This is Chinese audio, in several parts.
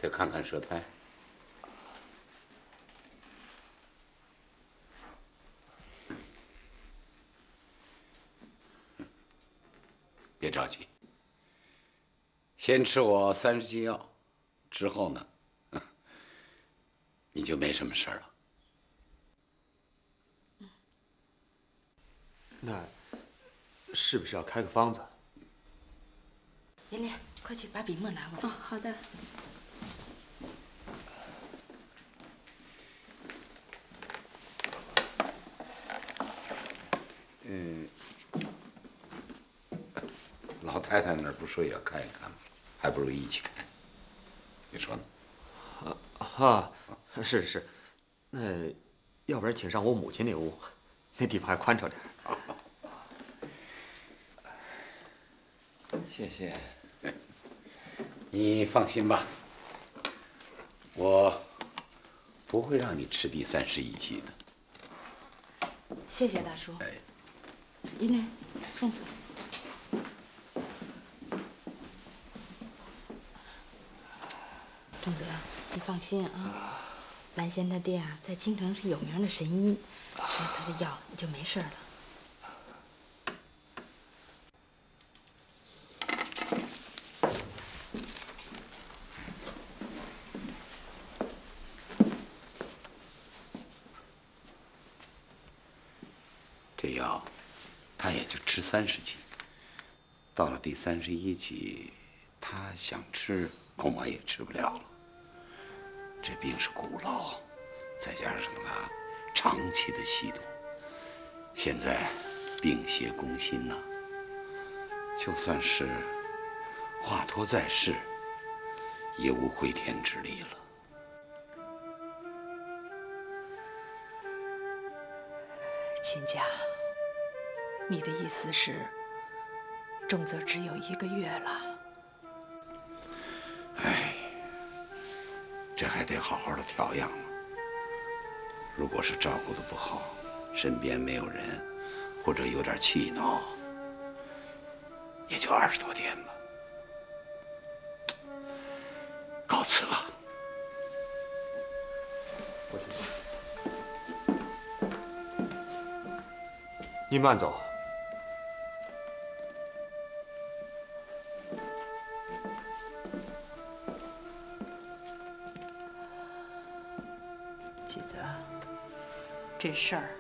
再看看舌苔。别着急，先吃我30剂药，之后呢，你就没什么事了。那是不是要开个方子？连连，快去把笔墨拿过来。哦，好的。老太太那儿不说也要看一看吗？还不如一起看。你说呢？是是，那要不然请上我母亲那屋，那地方还宽敞点。谢谢。你放心吧，我不会让你吃第31剂的。谢谢大叔。哎，连连，送送。正德，你放心啊，蓝仙他爹啊，在京城是有名的神医，吃了他的药你就没事了。这药，他也就吃30剂，到了第31剂，他想吃恐怕也吃不了了。这病是古老，再加上他长期的吸毒，现在病邪攻心呐，就算是华佗在世，也无回天之力了。亲家，你的意思是，重则只有1个月了？哎，这还得好好的调养呢。如果是照顾的不好，身边没有人，或者有点气恼，也就20多天吧。告辞了。您慢走。纪泽，这事儿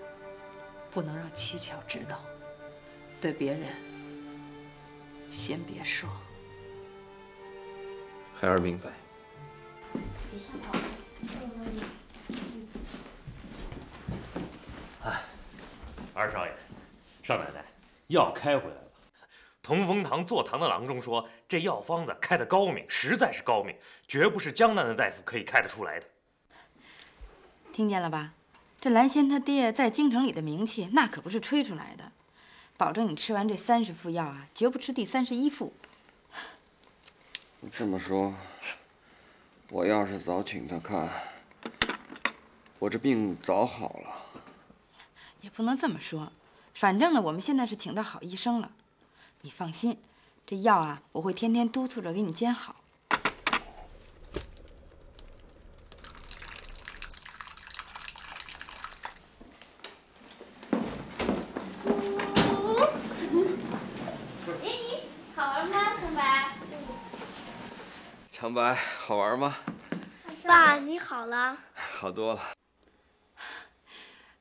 不能让七巧知道，对别人先别说。孩儿明白。别吓到我。二少爷，少奶奶，药开回来了。同风堂坐堂的郎中说，这药方子开得高明，实在是高明，绝不是江南的大夫可以开得出来的。听见了吧？这蓝仙他爹在京城里的名气，那可不是吹出来的。保证你吃完这30副药啊，绝不吃第31副。你这么说，我要是早请他看，我这病早好了。也不能这么说，反正呢，我们现在是请到好医生了。你放心，这药啊，我会天天督促着给你煎好。长白，好玩吗？爸，你好了。好多了。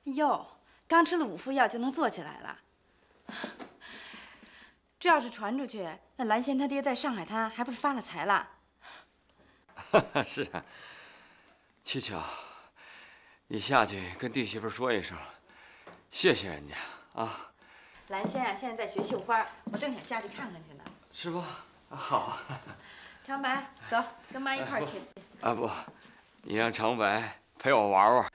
哟，刚吃了5副药就能坐起来了。这要是传出去，那蓝仙他爹在上海滩还不是发了财了？是啊，七巧，你下去跟弟媳妇说一声，谢谢人家啊。蓝仙啊，现在在学绣花，我正想下去看看去呢。是不？好。长白，走，跟妈一块儿去。啊不，你让长白陪我玩玩。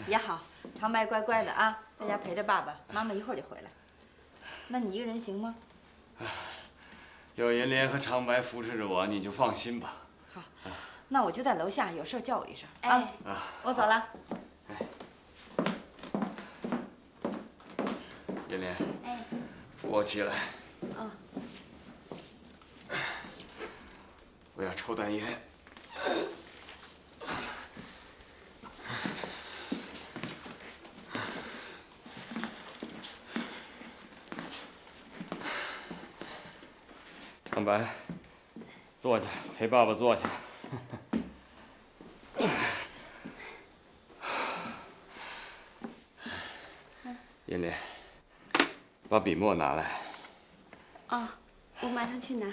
也好，长白乖乖的啊，在家陪着爸爸，妈妈一会儿就回来。那你一个人行吗？有银莲和长白扶持着我，你就放心吧。好，那我就在楼下，有事叫我一声啊。哎，我走了。银莲，哎，扶我起来。哦。我要抽袋烟。长白，坐下，陪爸爸坐下。银莲，把笔墨拿来。哦，我马上去拿。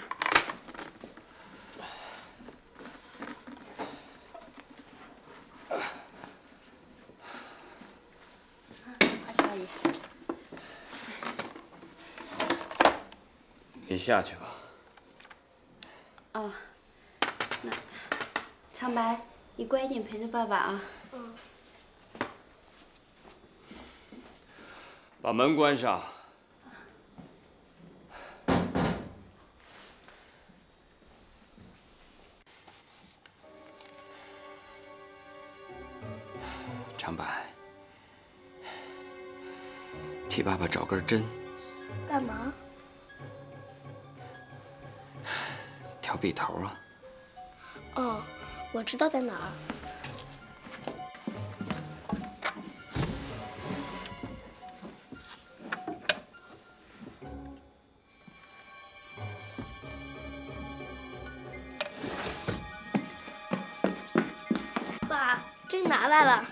二少爷，你下去吧。哦，那长白，你乖一点陪着爸爸啊。嗯。把门关上。长白，替爸爸找根针。干嘛？挑笔头啊。哦，我知道在哪儿。爸，针拿来了。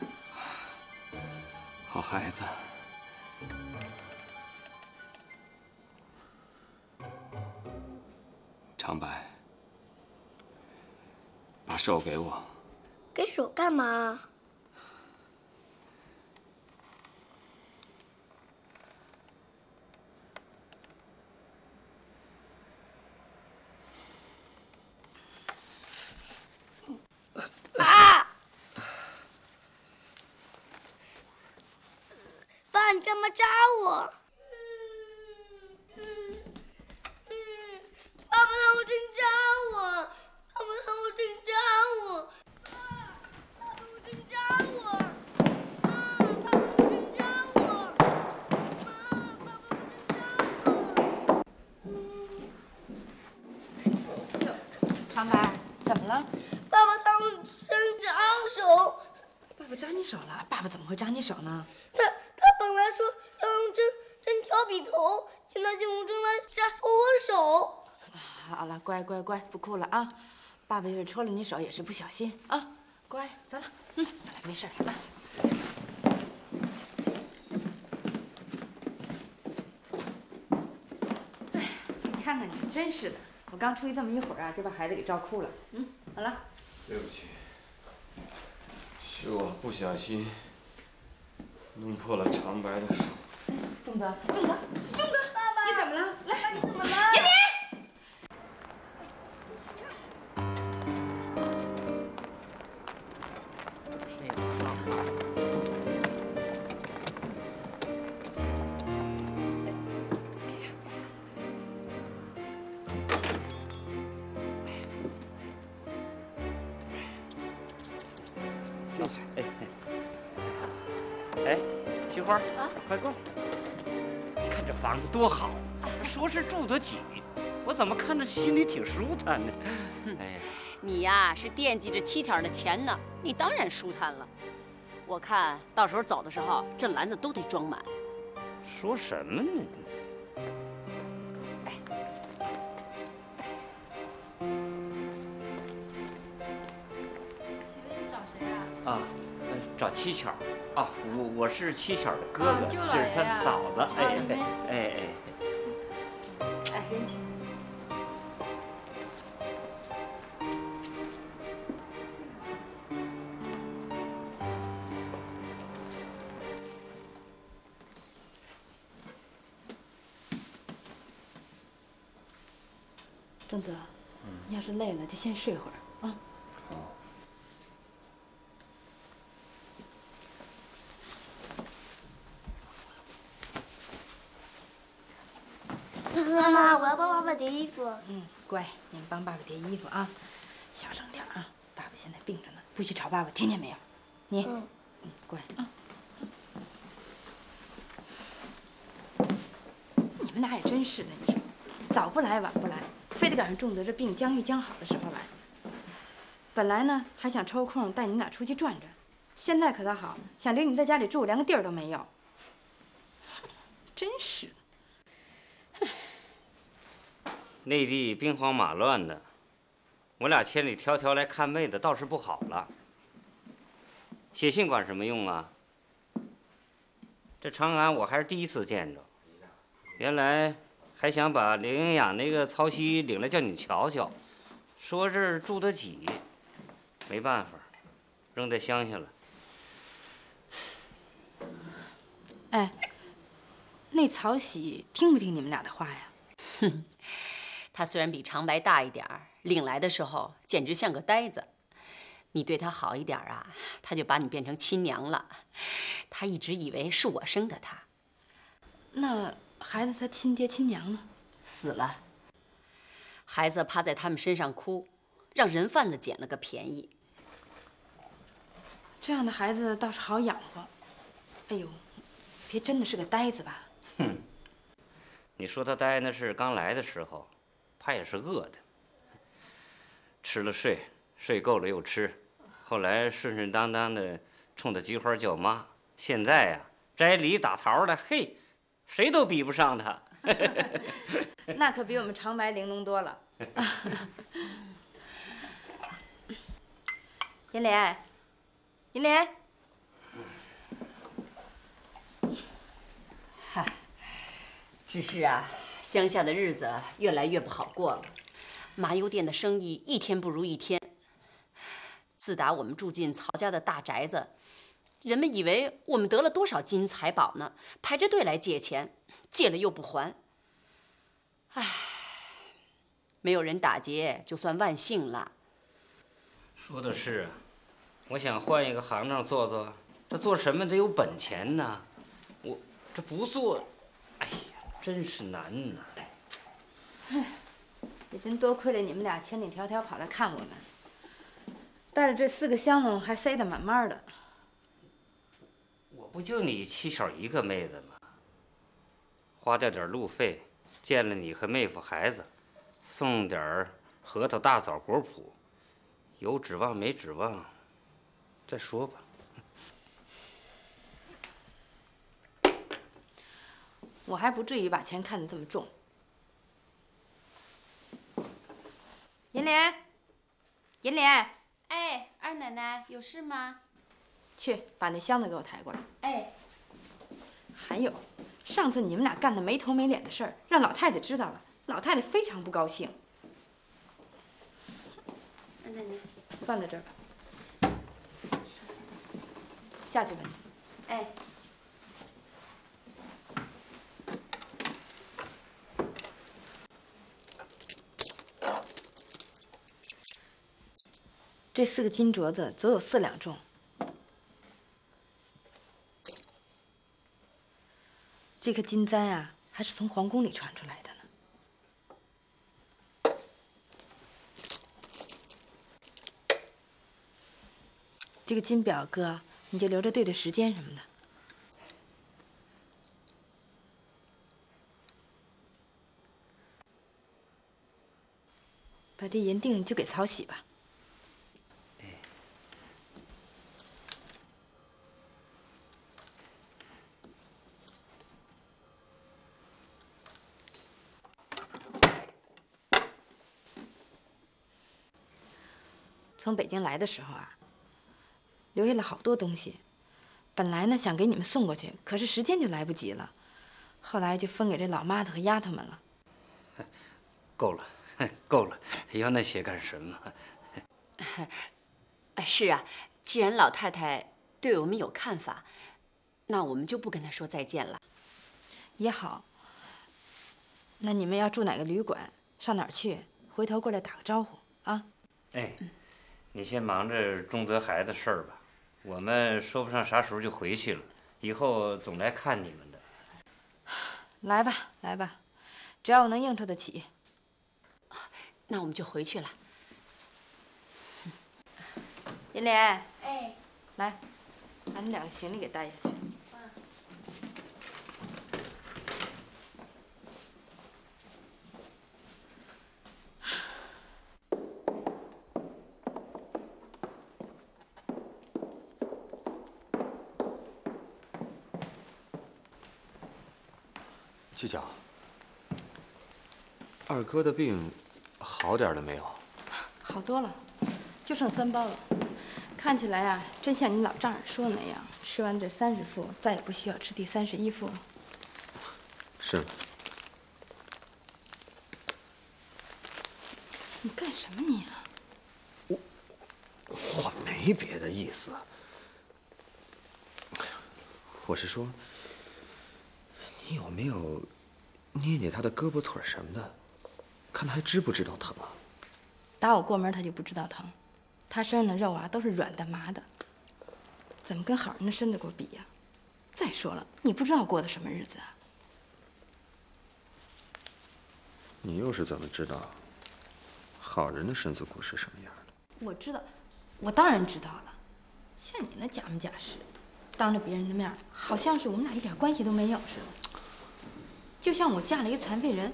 好孩子。长白，把手给我。给手干嘛？啊！爸，你干嘛扎我？爸爸拿我针扎我！爸爸拿我针扎我！爸爸我针扎我！爸爸我针扎我！爸爸我针扎我！长白，怎么了？爸爸拿我针扎手。爸爸扎你手了？爸爸怎么会扎你手呢？他本来说要用针挑笔头，现在就用针来扎我手。好了，乖，不哭了啊！爸爸要是戳了你手也是不小心啊！乖，走了，来，没事了啊。哎，你看看你，真是的，我刚出去这么一会儿啊，就把孩子给照哭了。好了。对不起，是我不小心弄破了长白的手。仲哥，爸爸，你怎么了？来，你怎么了？妍妍。哎，菊花啊，快过来！你看这房子多好，说是住得起，我怎么看着心里挺舒坦呢？哎呀，你呀是惦记着七巧的钱呢，你当然舒坦了。我看到时候走的时候，这篮子都得装满。说什么呢？哎，请问你找谁啊？啊，找七巧啊，我是七巧的哥哥，这是他的嫂子。哎，跟起。正泽，你要是累了就先睡会儿啊。好。妈妈，我要帮爸爸叠衣服。乖，你们帮爸爸叠衣服啊，小声点啊，爸爸现在病着呢，不许吵爸爸，听见没有？你，乖啊。你们俩也真是的，你说，早不来晚不来，非得赶上仲德这病将愈将好的时候来。本来呢还想抽空带你们俩出去转转，现在可倒好，想留你们在家里住，连个地儿都没有。真是的。内地兵荒马乱的，我俩千里迢迢来看妹子，倒是不好了。写信管什么用啊？这长安我还是第一次见着，原来还想把林英雅那个曹溪领来叫你瞧瞧，说这儿住得起，没办法，扔在乡下了。哎，那曹喜听不听你们俩的话呀？哼，他虽然比长白大一点儿，领来的时候简直像个呆子。你对他好一点啊，他就把你变成亲娘了。他一直以为是我生的他。那孩子他亲爹亲娘呢？死了。孩子趴在他们身上哭，让人贩子捡了个便宜。这样的孩子倒是好养活。哎呦，别真的是个呆子吧？哼，你说他呆那是刚来的时候，怕也是饿的，吃了睡，睡够了又吃。后来顺顺当当的冲他菊花叫妈，现在呀，摘梨打桃的，嘿，谁都比不上他。那可比我们长白玲珑多了。银莲，银莲，嗨，只是啊，乡下的日子越来越不好过了，麻油店的生意一天不如一天。自打我们住进曹家的大宅子，人们以为我们得了多少金银财宝呢，排着队来借钱，借了又不还。唉，没有人打劫就算万幸了。说的是，我想换一个行当做做，这做什么得有本钱呐。我这不做，哎呀，真是难呐。唉，也真多亏了你们俩千里迢迢跑来看我们。带着这4个箱笼还塞得满满的。我不就你七小一个妹子吗？花掉点路费，见了你和妹夫孩子，送点核桃、大枣、果脯，有指望没指望，再说吧。我还不至于把钱看得这么重。银莲，银莲。哎，二奶奶有事吗？去把那箱子给我抬过来。哎。还有，上次你们俩干的没头没脸的事儿，让老太太知道了，老太太非常不高兴。二奶奶，放在这儿吧。下去吧你。哎。这4个金镯子足有4两重。这颗金簪啊，还是从皇宫里传出来的呢。这个金表哥，你就留着对对时间什么的。把这银锭就给曹喜吧。从北京来的时候啊，留下了好多东西。本来呢想给你们送过去，可是时间就来不及了。后来就分给这老妈子和丫头们了。够了，够了，要那些干什么？是啊，既然老太太对我们有看法，那我们就不跟她说再见了。也好。那你们要住哪个旅馆，上哪儿去，回头过来打个招呼啊。哎。你先忙着中泽孩子事儿吧，我们说不上啥时候就回去了，以后总来看你们的。来吧，来吧，只要我能应酬得起。那我们就回去了。银莲，哎，来，把你2个行李给带下去。七巧，二哥的病好点了没有？好多了，就剩3包了。看起来啊，真像你老丈人说的那样，吃完这30副，再也不需要吃第31副了。是吗？你干什么你啊？我没别的意思，我是说，你有没有捏捏他的胳膊腿什么的，看他还知不知道疼啊？打我过门他就不知道疼，他身上的肉啊都是软的麻的，怎么跟好人的身子骨比呀？再说了，你不知道过的什么日子啊？你又是怎么知道好人的身子骨是什么样的？我知道，我当然知道了。像你那假模假式，当着别人的面，好像是我们俩一点关系都没有似的。就像我嫁了一个残废人，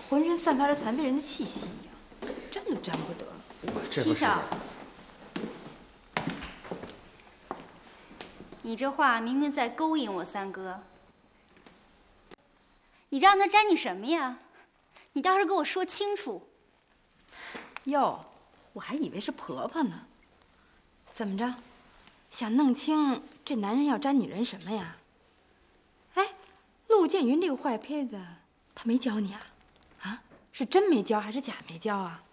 浑身散发着残废人的气息一样，沾都沾不得。七巧，你这话明明在勾引我三哥。你让他沾你什么呀？你倒是给我说清楚。哟，我还以为是婆婆呢。怎么着，想弄清这男人要沾女人什么呀？哎，陆建云这个坏胚子，他没教你啊？啊，是真没教还是假没教啊？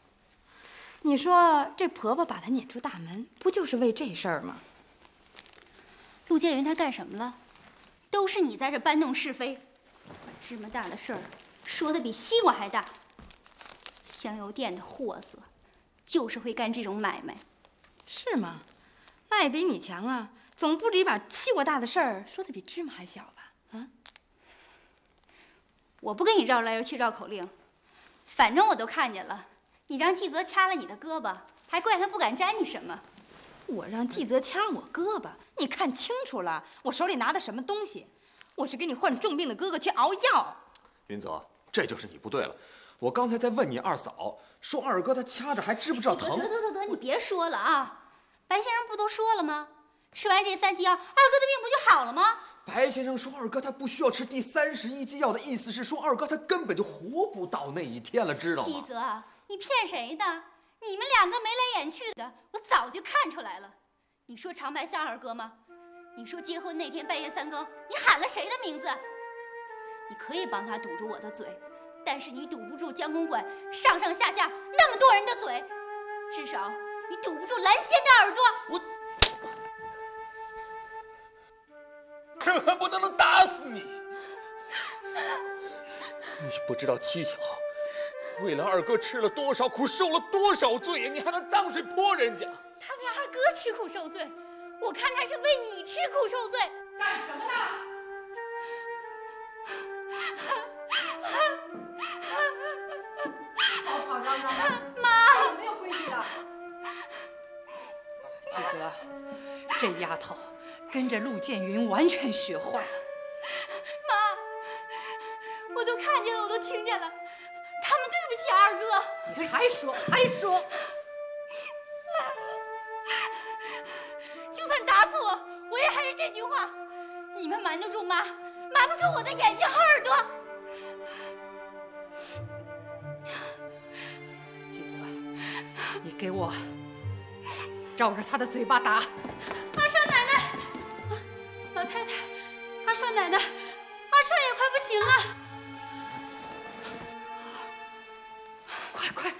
你说这婆婆把他撵出大门，不就是为这事儿吗？陆建云他干什么了？都是你在这搬弄是非，把这么大的事儿说的比西瓜还大。香油店的货色，就是会干这种买卖。是吗？那也比你强啊，总不至于把西瓜大的事儿说的比芝麻还小吧？啊！我不跟你绕来绕去绕口令，反正我都看见了，你让季泽掐了你的胳膊，还怪他不敢沾你什么？我让季泽掐我胳膊，你看清楚了，我手里拿的什么东西？我是给你患重病的哥哥去熬药。云泽，这就是你不对了。我刚才在问你二嫂，说二哥他掐着还知不知道疼？得，你别说了啊！白先生不都说了吗？吃完这3剂药，二哥的病不就好了吗？白先生说二哥他不需要吃第31剂药的意思是说二哥他根本就活不到那一天了，知道吗？季泽，你骗谁呢？你们2个眉来眼去的，我早就看出来了。你说长白像二哥吗？你说结婚那天半夜3更，你喊了谁的名字？你可以帮他堵住我的嘴，但是你堵不住江公馆上上下下那么多人的嘴，至少你堵不住蓝仙的耳朵。我恨不得能打死你！你不知道七巧为了二哥吃了多少苦，受了多少罪，你还能脏水泼人家？他为二哥吃苦受罪，我看他是为你吃苦受罪。干什么呢？吵吵嚷嚷的，妈，有没有规矩的？季泽，这丫头跟着陆建云完全学坏了。妈，我都看见了，我都听见了，他们对不起二哥。你还说？就算打死我，我也还是这句话：你们瞒得住妈，瞒不住我的眼睛和耳朵。季泽，你给我照着他的嘴巴打。二少奶奶，老太太，二少奶奶，二少爷快不行了。快！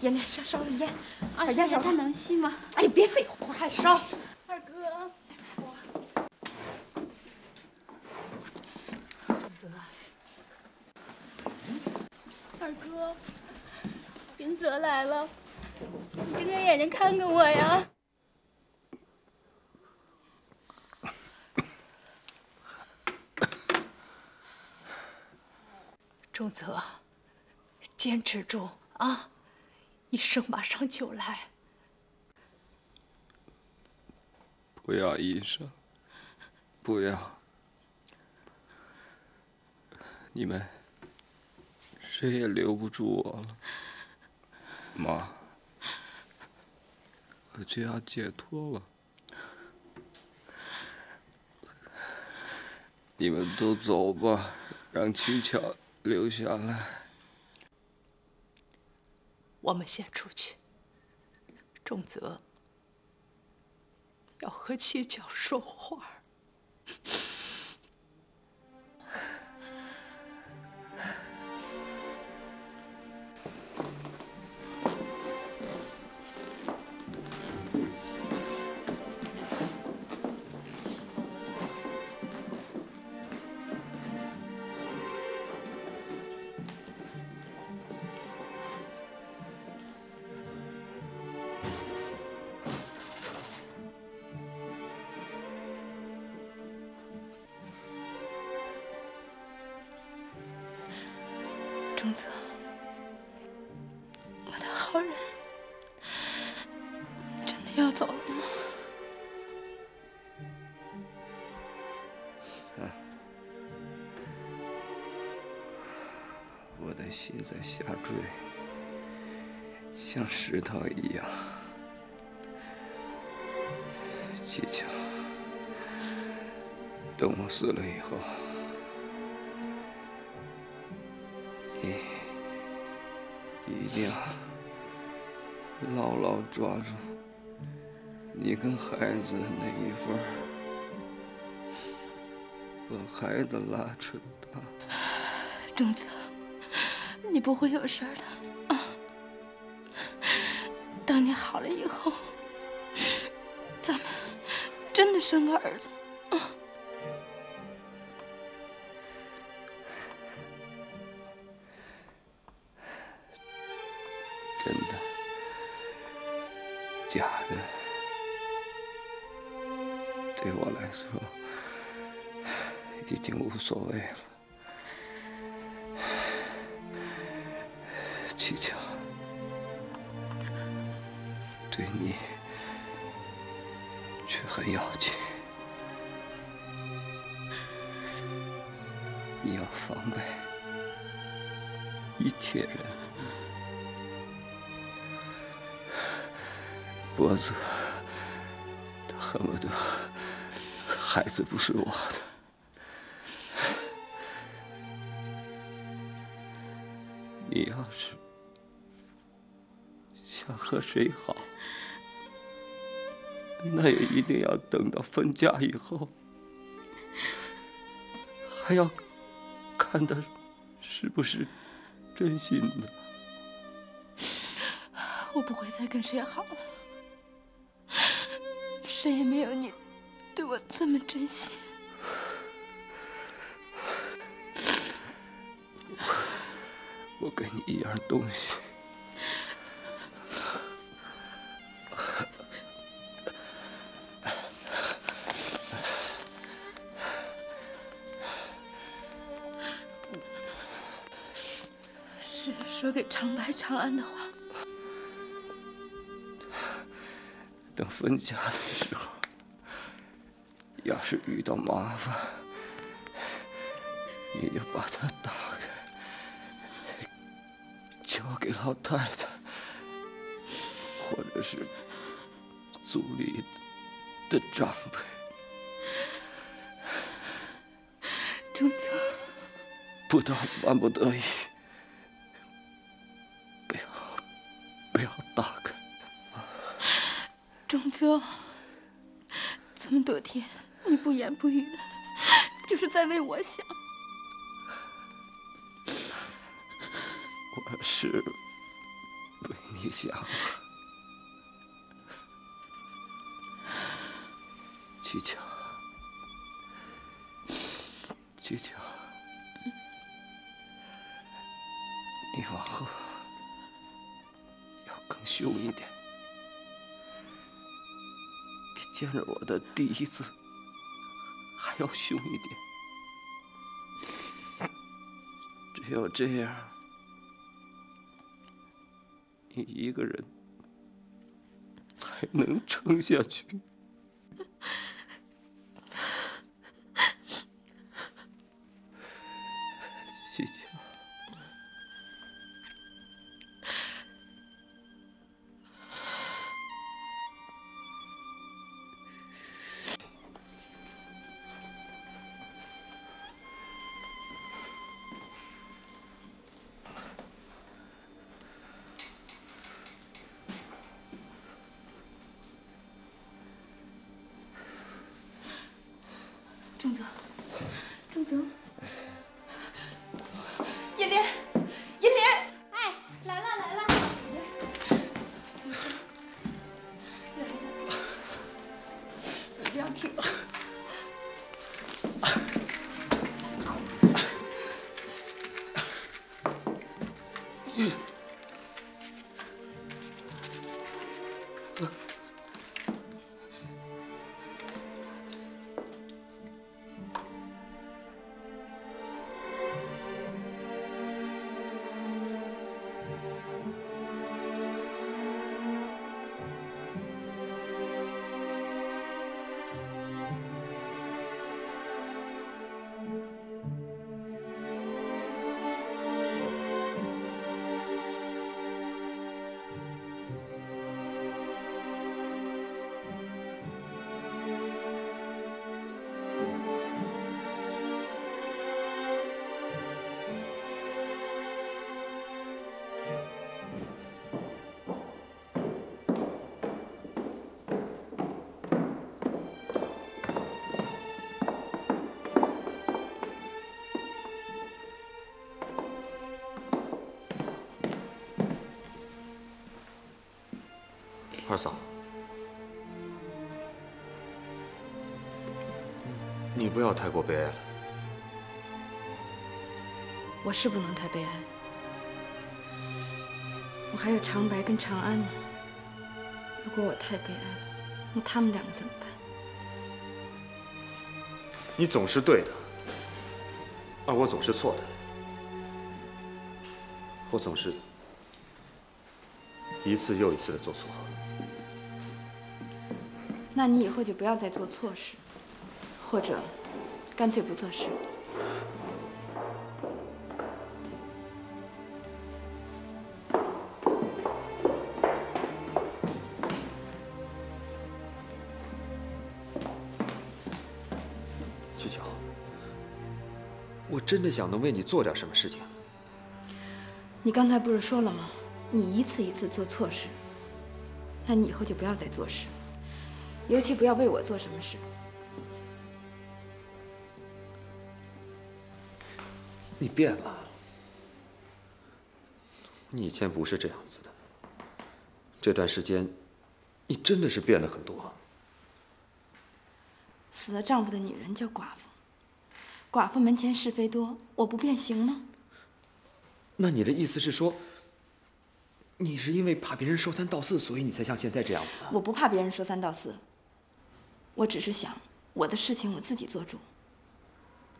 烟烧着烟，二少爷他能吸吗？哎呀，别废话，还烧。二哥，泽，二哥，云泽来了，你睁开眼睛看看我呀。仲泽，坚持住啊！医生马上就来。不要，医生，不要！你们谁也留不住我了，妈，我就要解脱了。你们都走吧，让七巧留下来。我们先出去。重则要和七巧说话。重泽，我的好人，你真的要走了吗？我的心在下坠，像石头一样。七巧，等我死了以后，你一定要牢牢抓住你跟孩子那一份儿，把孩子拉扯大。重泽，你不会有事儿的啊！等你好了以后，咱们真的生个儿子啊！真的，假的，对我来说已经无所谓了。七巧，对你却很要紧。你要防备一切人。脖子，他恨不得孩子不是我的。你要是想和谁好，那也一定要等到分家以后，还要看他是不是真心的。我不会再跟谁好了，谁也没有你对我这么真心。我给你一样东西，是说给长白长安的话。等分家的时候，要是遇到麻烦，你就把它打开，交给老太太，或者是族里的长辈。重泽，不到万不得已，不要打开。重泽，这么多天你不言不语的，就是在为我想。我是为你想，七巧，七巧，你往后要更凶一点。见着我的第一次，还要凶一点。只有这样，你一个人才能撑下去。七巧，走。银莲，银莲，哎，来了来了。不要停。二嫂，你不要太过悲哀了。我是不能太悲哀，我还有长白跟长安呢。如果我太悲哀了，那他们两个怎么办？你总是对的，而我总是错的。我总是一次又一次的做错。那你以后就不要再做错事，或者干脆不做事。七巧，我真的想能为你做点什么事情。你刚才不是说了吗？你一次一次做错事，那你以后就不要再做事。尤其不要为我做什么事。你变了，你以前不是这样子的。这段时间，你真的是变了很多。死了丈夫的女人叫寡妇，寡妇门前是非多，我不变行吗？那你的意思是说，你是因为怕别人说三道四，所以你才像现在这样子吗？我不怕别人说三道四。我只是想，我的事情我自己做主，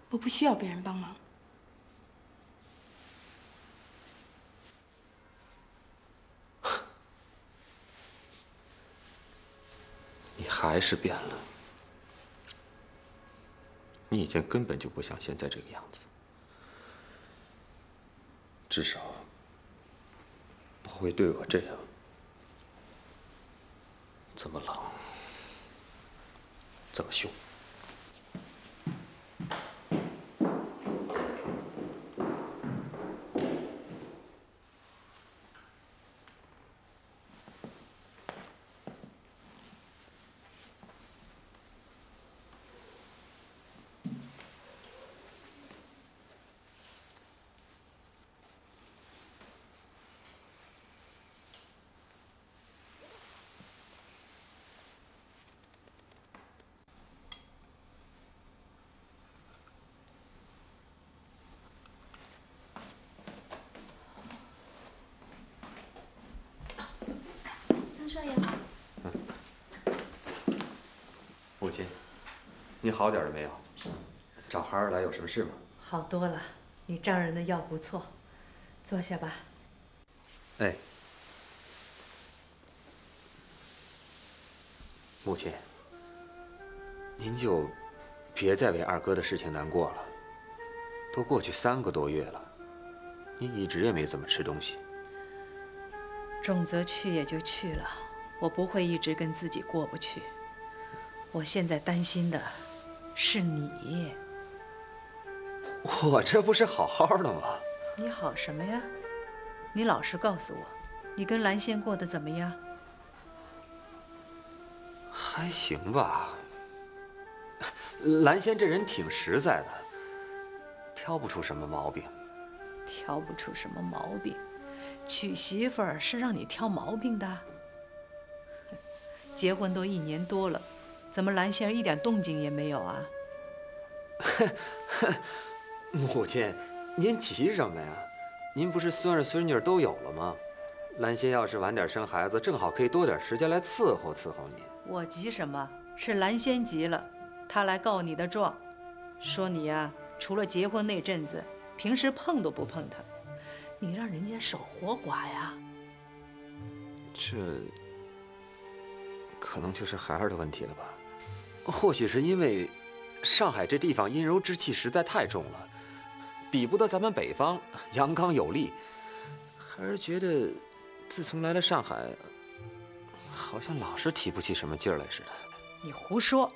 我不需要别人帮忙。你还是变了，你以前根本就不像现在这个样子，至少不会对我这样，这么冷。这么凶。少爷好。母亲，你好点了没有？找孩儿来有什么事吗？好多了，你丈人的药不错，坐下吧。哎，母亲，您就别再为二哥的事情难过了。都过去3个多月了，你一直也没怎么吃东西。重则去也就去了，我不会一直跟自己过不去。我现在担心的是你。我这不是好好的吗？你好什么呀？你老实告诉我，你跟兰仙过得怎么样？还行吧。兰仙这人挺实在的，挑不出什么毛病。挑不出什么毛病，娶媳妇儿是让你挑毛病的。结婚都1年多了，怎么兰仙儿一点动静也没有啊？母亲，您急什么呀？您不是孙儿孙女都有了吗？兰仙要是晚点生孩子，正好可以多点时间来伺候伺候您。我急什么？是兰仙急了，她来告你的状，说你呀，除了结婚那阵子，平时碰都不碰她，你让人家守活寡呀。这可能就是孩儿的问题了吧？或许是因为上海这地方阴柔之气实在太重了，比不得咱们北方阳刚有力。孩儿觉得自从来了上海，好像老是提不起什么劲儿来似的。你胡说！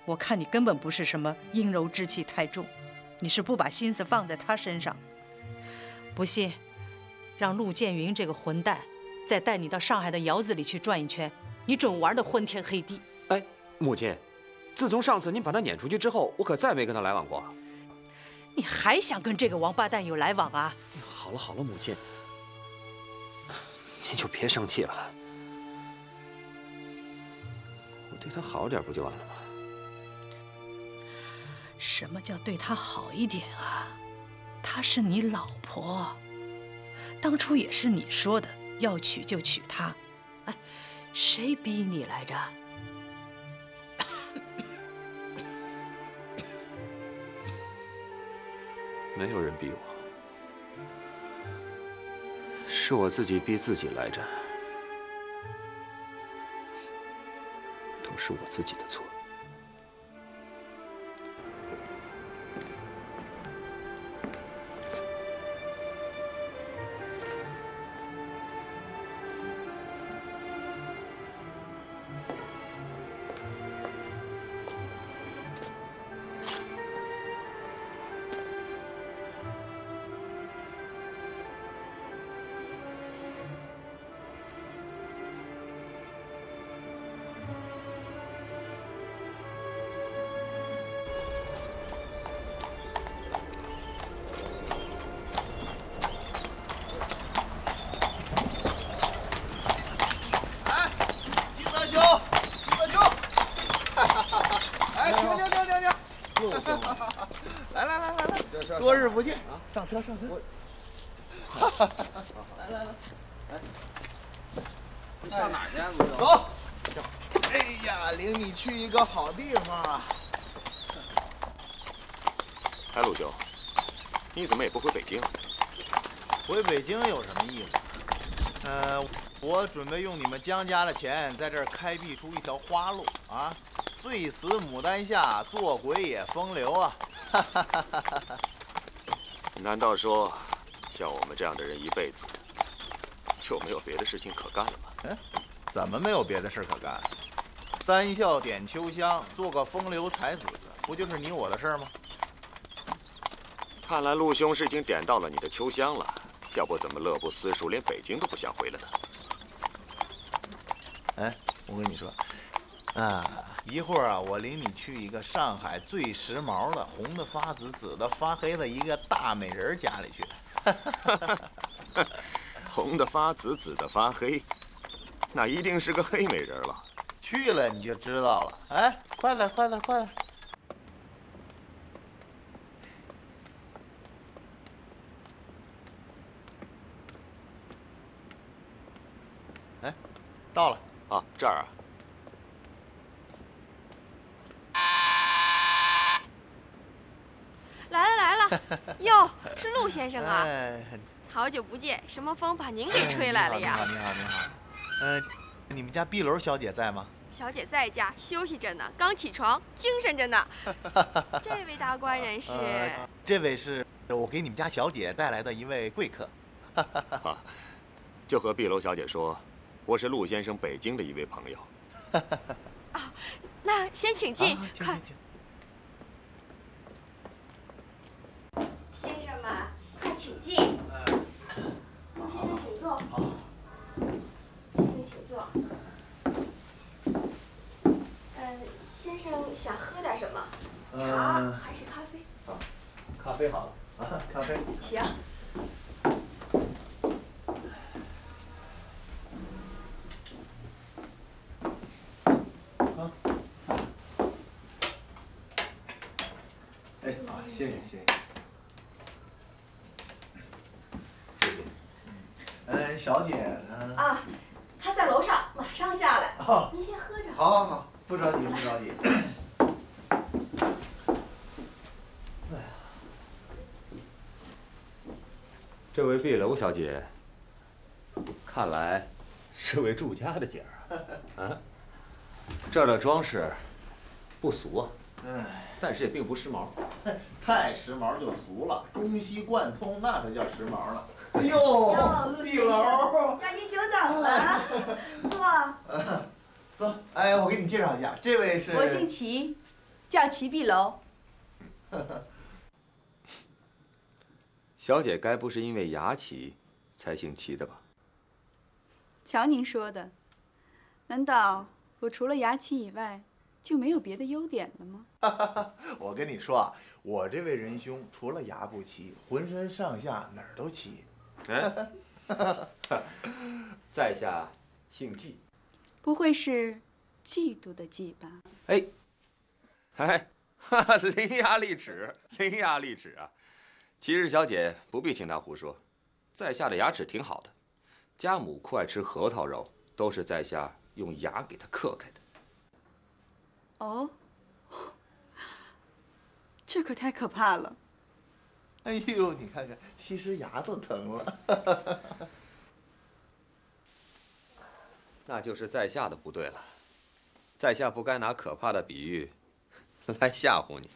我看你根本不是什么阴柔之气太重，你是不把心思放在他身上。不信，让陆建云这个混蛋再带你到上海的窑子里去转一圈，你准玩得昏天黑地。哎，母亲，自从上次您把他撵出去之后，我可再没跟他来往过。你还想跟这个王八蛋有来往啊？好了好了，母亲，您就别生气了。我对他好点不就完了吗？什么叫对他好一点啊？她是你老婆，当初也是你说的，要娶就娶她。哎，谁逼你来着？没有人逼我，是我自己逼自己来着，都是我自己的错。多日不见，上车上车。来，你上哪儿去？走。哎呀，领你去一个好地方啊！哎，陆兄，你怎么也不回北京？回北京有什么意思？我准备用你们江家的钱，在这儿开辟出一条花路啊！醉死牡丹下，做鬼也风流啊！难道说，像我们这样的人一辈子就没有别的事情可干了吗？哎，怎么没有别的事可干？三笑点秋香，做个风流才子，不就是你我的事儿吗？看来陆兄是已经点到了你的秋香了，要不怎么乐不思蜀，连北京都不想回了呢？哎，我跟你说，一会儿啊，我领你去一个上海最时髦的，红的发紫，紫的发黑的一个大美人家里去。红的发紫，紫的发黑，那一定是个黑美人了。去了你就知道了。哎，快点，快点，快点！哎，到了啊，这儿啊。来了，哟，是陆先生啊！哎，好久不见，什么风把您给吹来了呀？你好。你们家碧楼小姐在吗？小姐在家休息着呢，刚起床，精神着呢。这位大官人是？这位是我给你们家小姐带来的一位贵客。就和碧楼小姐说，我是陆先生北京的一位朋友。哦，那先请进，快。先生们，快请进。先生请坐。先生请坐。先生想喝点什么？茶还是咖啡？咖啡好了。啊，咖啡。行。哎，好，谢谢。小姐呢？啊，她在楼上，马上下来。哦，您先喝着。好，不着急。这位碧楼小姐，看来是位住家的姐儿啊。这儿的装饰不俗啊，但是也并不时髦。太时髦就俗了，中西贯通那才叫时髦呢。哎呦，碧楼，让您久等了，坐。哎，我给你介绍一下，这位是……我姓齐，叫齐碧楼。小姐该不是因为牙齐才姓齐的吧？瞧您说的，难道我除了牙齐以外就没有别的优点了吗？我跟你说啊，我这位仁兄除了牙不齐，浑身上下哪儿都齐。在下姓季，不会是嫉妒的嫉吧？哎，伶牙俐齿啊！齐日小姐不必听他胡说，在下的牙齿挺好的，家母酷爱吃核桃肉，都是在下用牙给她刻开的。哦，这可太可怕了。哎呦，你看看，吸食牙都疼了。那就是在下的不对了，在下不该拿可怕的比喻来吓唬你。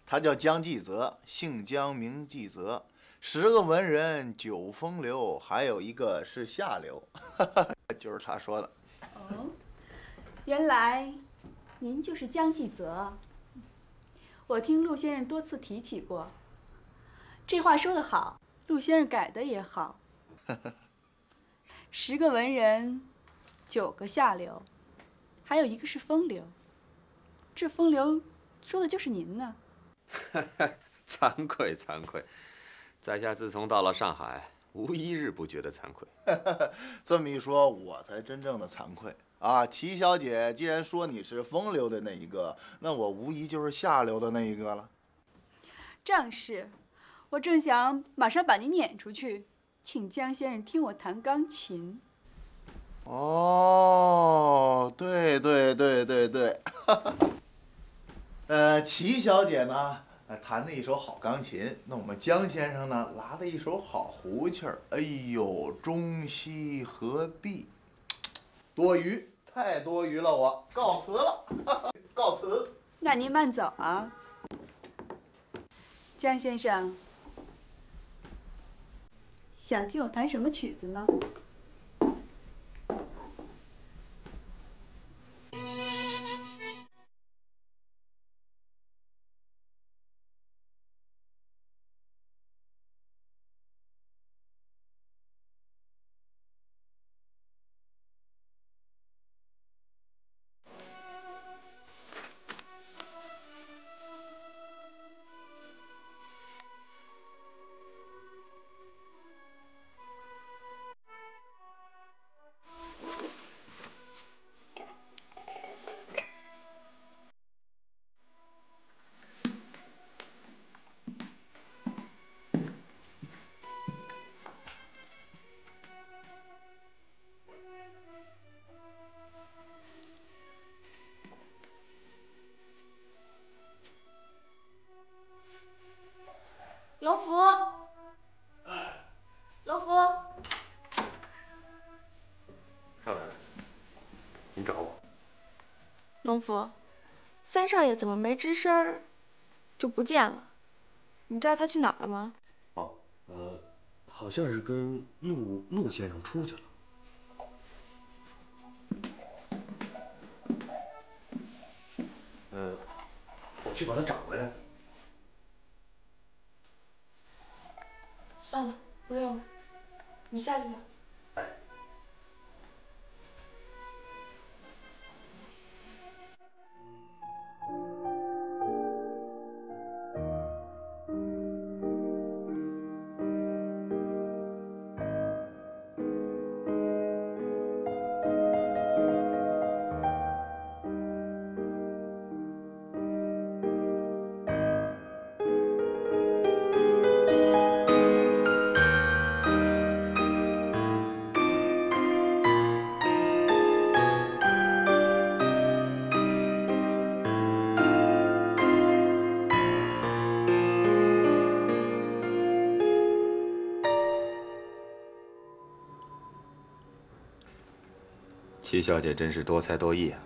他叫江继泽，姓江名继泽，10个文人9风流，还有一个是下流，就是他说的。哦，原来您就是江继泽。我听陆先生多次提起过，这话说得好，陆先生改的也好。10个文人，9个下流，还有一个是风流。这风流说的就是您呢。惭愧，在下自从到了上海，无一日不觉得惭愧。这么一说，我才真正的惭愧啊！齐小姐既然说你是风流的那一个，那我无疑就是下流的那一个了。正是，我正想马上把您撵出去，请江先生听我弹钢琴。哦，对，齐小姐呢，弹的一手好钢琴，那我们江先生呢，拉的一手好胡琴儿。哎呦，中西合璧，多余，太多余了，我告辞了，告辞。那您慢走啊，江先生。想听我弹什么曲子呢？龙福，龙福，少奶奶，您找我？龙福，三少爷怎么没吱声儿就不见了？你知道他去哪儿了吗？哦，好像是跟陆先生出去了。我去把他找回来。算了，不用了，你下去吧。七小姐真是多才多艺啊！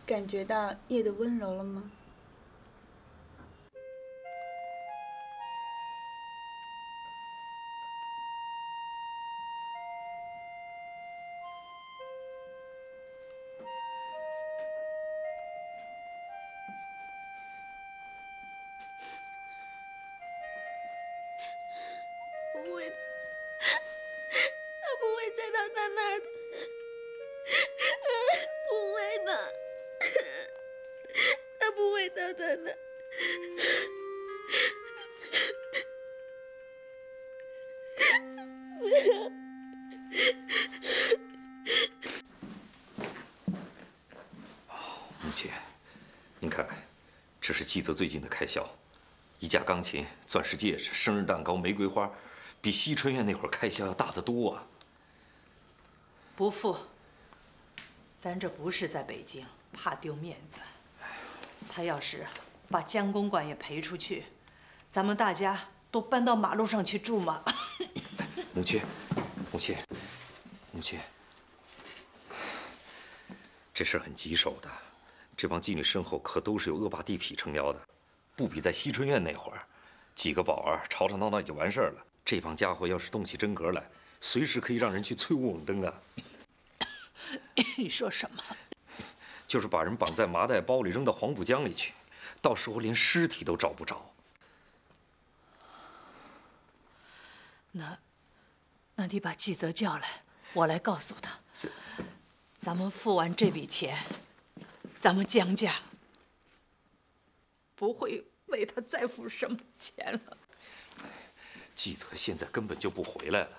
感觉到夜的温柔了吗？不会的，他不会再到他那儿的，不会的，他不会到他那儿。母亲，您看看，这是季泽最近的开销。 一架钢琴、钻石戒指、生日蛋糕、玫瑰花，比西春苑那会儿开销要大得多啊！不付，咱这不是在北京，怕丢面子。他要是把江公馆也赔出去，咱们大家都搬到马路上去住吗？母亲，母亲，母亲，这事儿很棘手的。这帮妓女身后可都是有恶霸地痞撑腰的。 不比在西春苑那会儿，几个保安吵吵闹闹就完事儿了。这帮家伙要是动起真格来，随时可以让人去催五等灯啊！你说什么？就是把人绑在麻袋包里扔到黄浦江里去，到时候连尸体都找不着。那你把季泽叫来，我来告诉他，咱们付完这笔钱，咱们江家。 不会为他再付什么钱了。季泽现在根本就不回来了，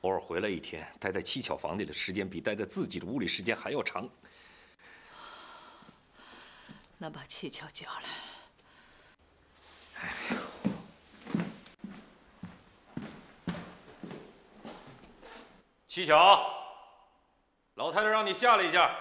偶尔回来一天，待在七巧房里的时间比待在自己的屋里时间还要长。那把七巧叫来。七巧，老太太让你下来一下。